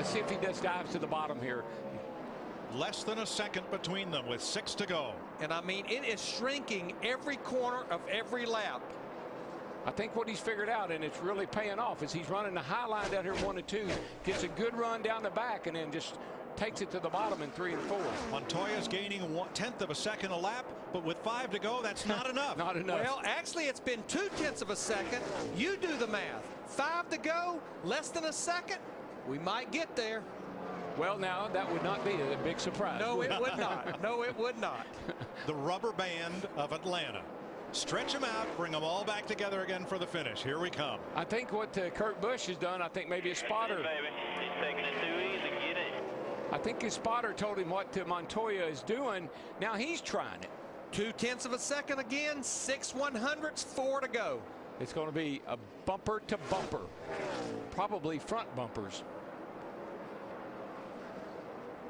Let's see if he just dives to the bottom here. Less than a second between them with 6 to go. And I mean, it is shrinking every corner of every lap. I think what he's figured out, and it's really paying off, is he's running the high line down here 1 and 2, gets a good run down the back, and then just takes it to the bottom in 3 and 4. Montoya's gaining 1/10 of a second a lap, but with 5 to go, that's not enough. Not enough. Well, actually, it's been 2/10 of a second. You do the math. 5 to go, less than a second. We might get there. Well, now, that would not be a big surprise. No, it would not. No, it would not. The rubber band of Atlanta. Stretch them out, bring them all back together again for the finish. Here we come. I think what Kurt Busch has done, I think maybe a spotter. He's taking it too easy. Get it. I think his spotter told him what Montoya is doing. Now he's trying it. 2/10 of a second again, 6/100ths, 4 to go. It's going to be a bumper to bumper, probably front bumpers.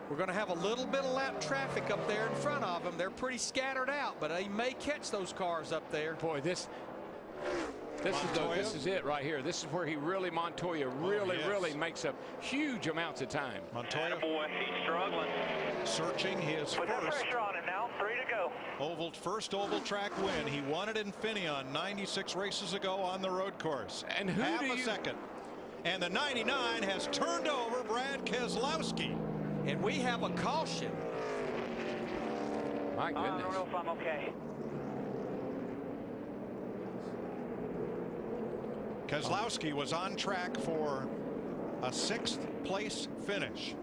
We're going to have a little bit of lap traffic up there in front of them. They're pretty scattered out, but they may catch those cars up there. Boy, this is it right here. This is where Montoya really makes up huge amounts of time. Montoya, boy, he's struggling. Searching his Put that first pressure on him now. 3 to go. first oval track win. He won it in Infineon 96 races ago on the road course. And who half do a you... second. And the 99 has turned over Brad Keselowski. And we have a caution. My goodness. I don't know if I'm okay. Keselowski was on track for a 6th place finish.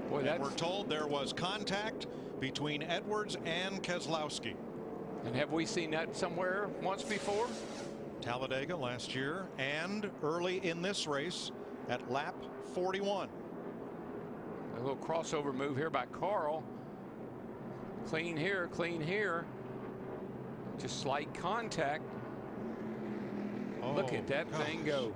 Boy, and we're told there was contact between Edwards and Keselowski. And have we seen that somewhere once before? Talladega last year and early in this race at lap 41. A little crossover move here by Carl. Clean here, clean here. Just slight contact. Look at that thing go.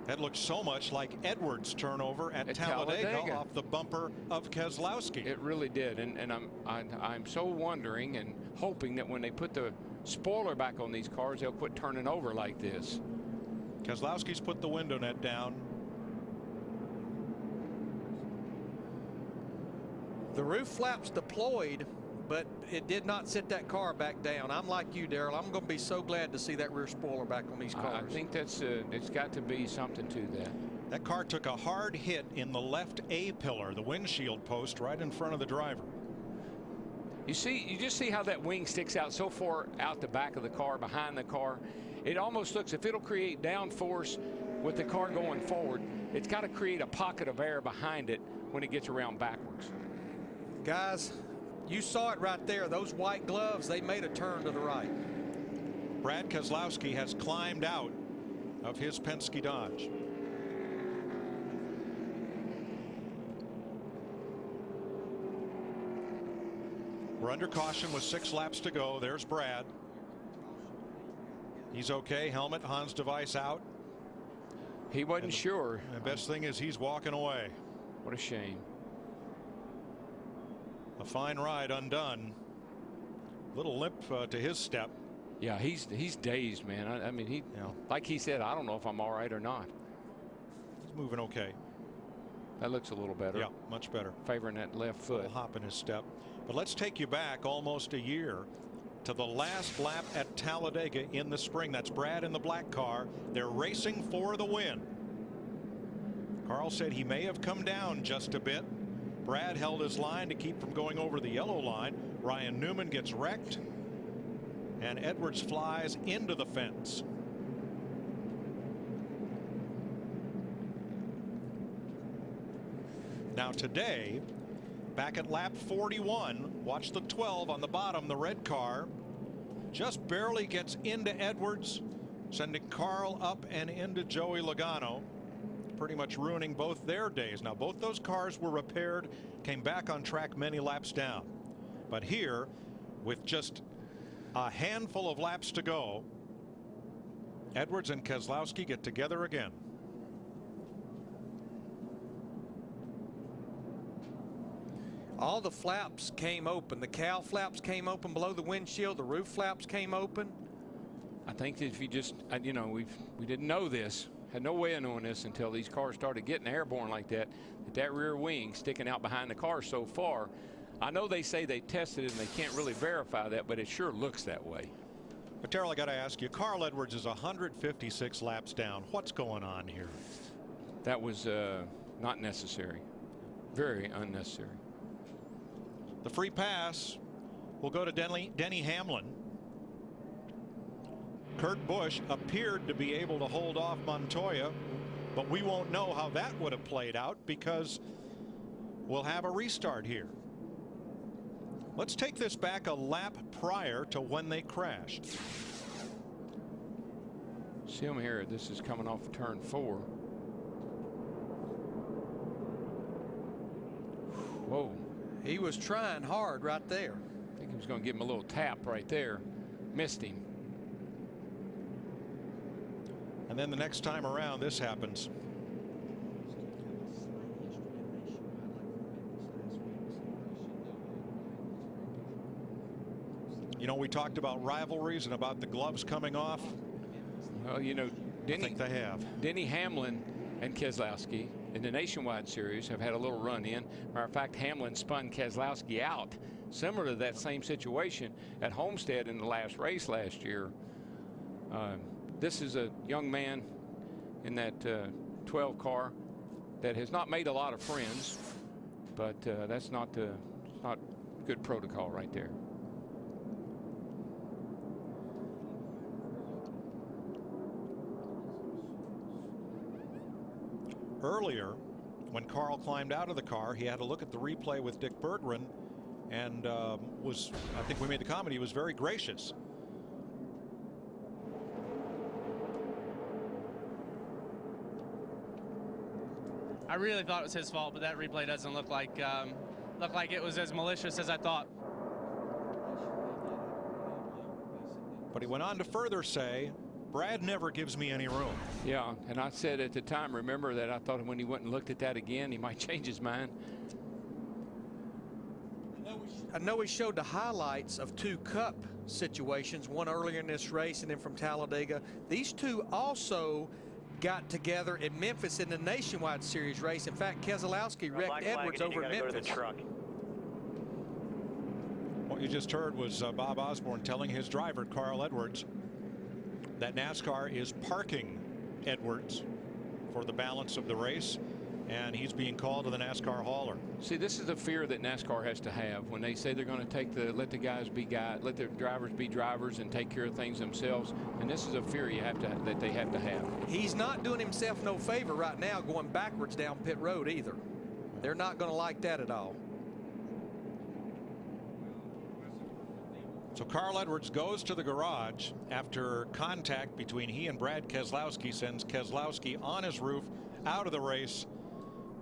That looked so much like Edwards' turnover at Talladega off the bumper of Keselowski. It really did, and I'm so wondering and hoping that when they put the spoiler back on these cars, they'll quit turning over like this. Keselowski's put the window net down. The roof flaps deployed, but it did not sit that car back down. I'm like you, Darrell. I'm going to be so glad to see that rear spoiler back on these cars. I think that's it's got to be something to that. That car took a hard hit in the left A pillar, the windshield post right in front of the driver. You just see how that wing sticks out so far out the back of the car, behind the car. It almost looks, if it'll create downforce with the car going forward, it's got to create a pocket of air behind it when it gets around backwards. Guys, you saw it right there. Those white gloves, they made a turn to the right. Brad Keselowski has climbed out of his Penske Dodge. We're under caution with 6 laps to go. There's Brad. He's okay. Helmet, Hans device out. He wasn't sure. The best thing is he's walking away. What a shame. A fine ride undone. Little limp to his step. Yeah, he's dazed, man. I mean, like he said, I don't know if I'm all right or not. He's moving okay. That looks a little better. Yeah, much better. Favoring that left foot. A little hop in his step. But let's take you back almost a year to the last lap at Talladega in the spring. That's Brad in the black car. They're racing for the win. Carl said he may have come down just a bit. Brad held his line to keep from going over the yellow line. Ryan Newman gets wrecked, and Edwards flies into the fence. Now today, back at lap 41, watch the 12 on the bottom, the red car just barely gets into Edwards, sending Carl up and into Joey Logano, pretty much ruining both their days. Now both those cars were repaired, came back on track many laps down, but here with just a handful of laps to go, Edwards and Keselowski get together again. All the flaps came open. The cow flaps came open below the windshield. The roof flaps came open. I think if you just, you know, we didn't know this. had no way of knowing this until these cars started getting airborne like that, that rear wing sticking out behind the car so far. I know they say they tested it and they can't really verify that, but it sure looks that way. But Terrell, I got to ask you, Carl Edwards is 156 laps down. What's going on here? That was not necessary. Very unnecessary. The free pass will go to Denny Hamlin. Kurt Busch appeared to be able to hold off Montoya, but we won't know how that would have played out because we'll have a restart here. Let's take this back a lap prior to when they crashed. See them here. This is coming off of turn 4. Whoa. He was trying hard right there. I think he was going to give him a little tap right there. Missed him. And then the next time around, this happens. You know, we talked about rivalries and about the gloves coming off. Well, you know, I think they have. Denny Hamlin and Keselowski in the Nationwide Series have had a little run in. Matter of fact, Hamlin spun Keselowski out, similar to that same situation at Homestead in the last race last year. This is a young man in that 12 car that has not made a lot of friends, but that's not good protocol right there. Earlier, when Carl climbed out of the car, he had a look at the replay with Dick Berggren, and I think we made the comment, he was very gracious. I really thought it was his fault, but that replay doesn't look like it was as malicious as I thought. But he went on to further say, Brad never gives me any room. Yeah, and I said at the time, remember that I thought when he went and looked at that again, he might change his mind. I know we showed the highlights of 2 Cup situations, one earlier in this race and then from Talladega. These two also got together in Memphis in the Nationwide Series race. In fact, Keselowski wrecked Edwards over in Memphis. What you just heard was Bob Osborne telling his driver, Carl Edwards, that NASCAR is parking Edwards for the balance of the race, and he's being called to the NASCAR hauler. See, this is the fear that NASCAR has to have when they say they're going to let the guys be guys, let their drivers be drivers and take care of things themselves. And this is a fear that they have to have. He's not doing himself no favor right now going backwards down pit road either. They're not going to like that at all. So Carl Edwards goes to the garage after contact between he and Brad Keselowski sends Keselowski on his roof, out of the race,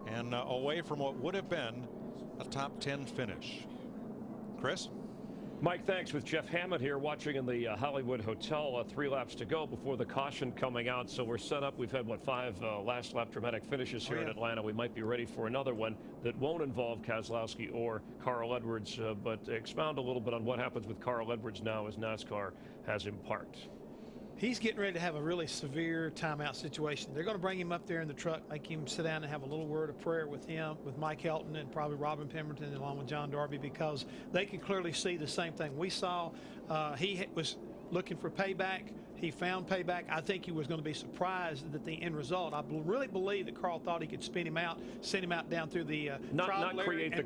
and away from what would have been a top 10 finish. Chris? Mike, thanks. With Jeff Hammond here watching in the Hollywood Hotel. 3 laps to go before the caution coming out. So we're set up. We've had, what, 5 last lap dramatic finishes here in Atlanta. We might be ready for another one that won't involve Keselowski or Carl Edwards. But expound a little bit on what happens with Carl Edwards now as NASCAR has him parked. He's getting ready to have a really severe timeout situation. They're going to bring him up there in the truck, make him sit down and have a little word of prayer with him, with Mike Helton and probably Robin Pemberton along with John Darby, because they can clearly see the same thing we saw. He was looking for payback. He found payback. I think he was going to be surprised at the end result. I really believe that Carl thought he could spin him out, send him out down through the not create the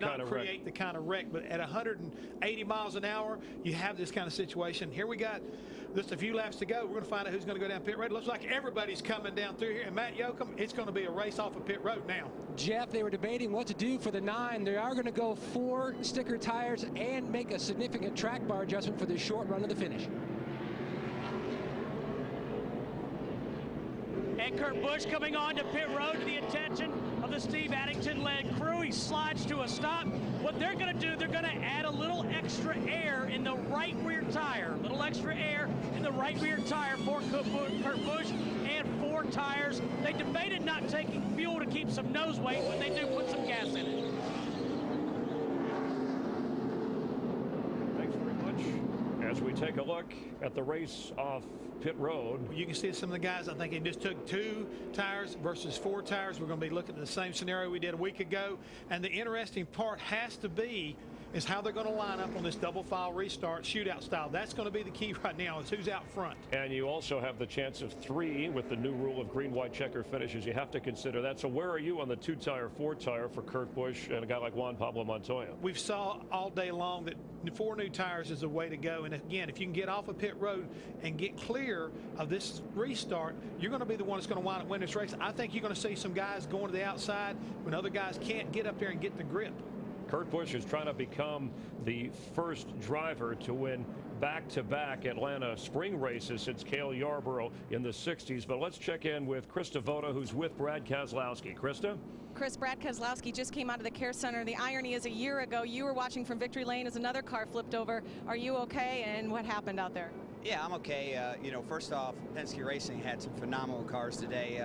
kind of wreck. But at 180 miles an hour, you have this kind of situation. Here we got just a few laps to go. We're going to find out who's going to go down pit road. It looks like everybody's coming down through here. And Matt Yoakum, it's going to be a race off of pit road now. Jeff, they were debating what to do for the 9. They are going to go 4 sticker tires and make a significant track bar adjustment for the short run of the finish. And Kurt Busch coming on to pit road to the attention of the Steve Addington-led crew. He slides to a stop. What they're going to do, they're going to add a little extra air in the right rear tire. A little extra air in the right rear tire for Kurt Busch and 4 tires. They debated not taking fuel to keep some nose weight, but they do put some gas in it. Thanks very much. as we take a look at the race off pit road. You can see some of the guys, I think they just took 2 tires versus 4 tires. We're going to be looking at the same scenario we did a week ago. And the interesting part has to be is how they're going to line up on this double file restart shootout style. That's going to be the key right now, is who's out front. And you also have the chance of 3 with the new rule of green, white checker finishes. You have to consider that. So where are you on the 2-tire, 4-tire for Kurt Busch and a guy like Juan Pablo Montoya? We've saw all day long that 4 new tires is the way to go. And again, if you can get off of pit road and get clear of this restart, you're going to be the one that's going to wind up winning this race. I think you're going to see some guys going to the outside when other guys can't get up there and get the grip. Kurt Busch is trying to become the first driver to win back-to-back Atlanta spring races since Cale Yarborough in the 60s. But let's check in with Krista Voda, who's with Brad Keselowski. Krista? Chris, Brad Keselowski just came out of the care center. The irony is a year ago, you were watching from victory lane as another car flipped over. Are you okay? And what happened out there? Yeah, I'm okay. You know, first off, Penske Racing had some phenomenal cars today.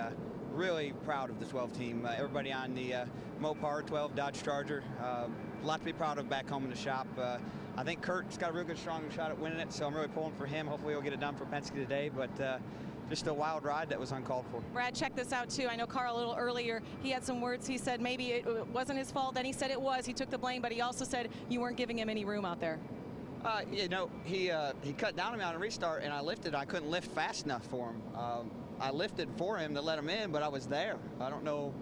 Really proud of the 12 team. Everybody on the Mopar 12 Dodge Charger. A lot to be proud of back home in the shop. I think Kurt's got a real good, strong shot at winning it, so I'm really pulling for him. Hopefully he'll get it done for Penske today, but just a wild ride that was uncalled for. Brad, check this out, too. I know Carl a little earlier, he had some words. He said maybe it wasn't his fault. Then he said it was. He took the blame, but he also said you weren't giving him any room out there. You know, he cut down on me on a restart, and I lifted. I couldn't lift fast enough for him. I lifted for him to let him in, but I was there. I don't know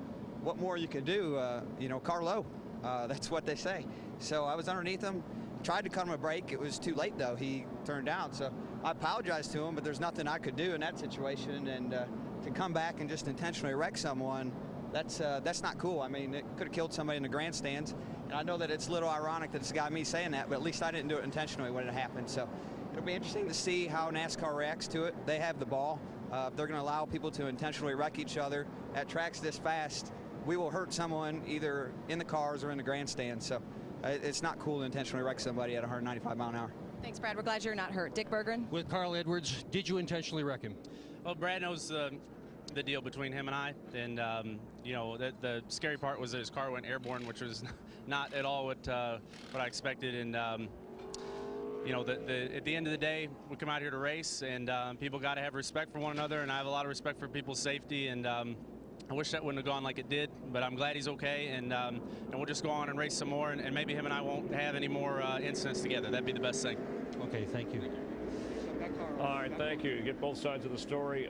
what more you could do. You know, Carlo, that's what they say. So I was underneath him, tried to cut him a break. It was too late, though. He turned down. So I apologized to him, but there's nothing I could do in that situation. And to come back and just intentionally wreck someone, that's not cool. I mean, it could have killed somebody in the grandstands. And I know that it's a little ironic that it's got me saying that, but at least I didn't do it intentionally when it happened. So it'll be interesting to see how NASCAR reacts to it. They have the ball. If they're going to allow people to intentionally wreck each other at tracks this fast, we will hurt someone either in the cars or in the grandstands. So it's not cool to intentionally wreck somebody at 195 mile an hour. Thanks, Brad. We're glad you're not hurt. Dick Berggren? With Carl Edwards, did you intentionally wreck him? Well, Brad knows the deal between him and I, and you know, the scary part was that his car went airborne, which was not at all what I expected. And you know, at the end of the day, we come out here to race, and people got to have respect for one another, and I have a lot of respect for people's safety. And I wish that wouldn't have gone like it did, but I'm glad he's okay, and we'll just go on and race some more, and maybe him and I won't have any more incidents together. That'd be the best thing. Okay, thank you. All right, thank you. You get both sides of the story.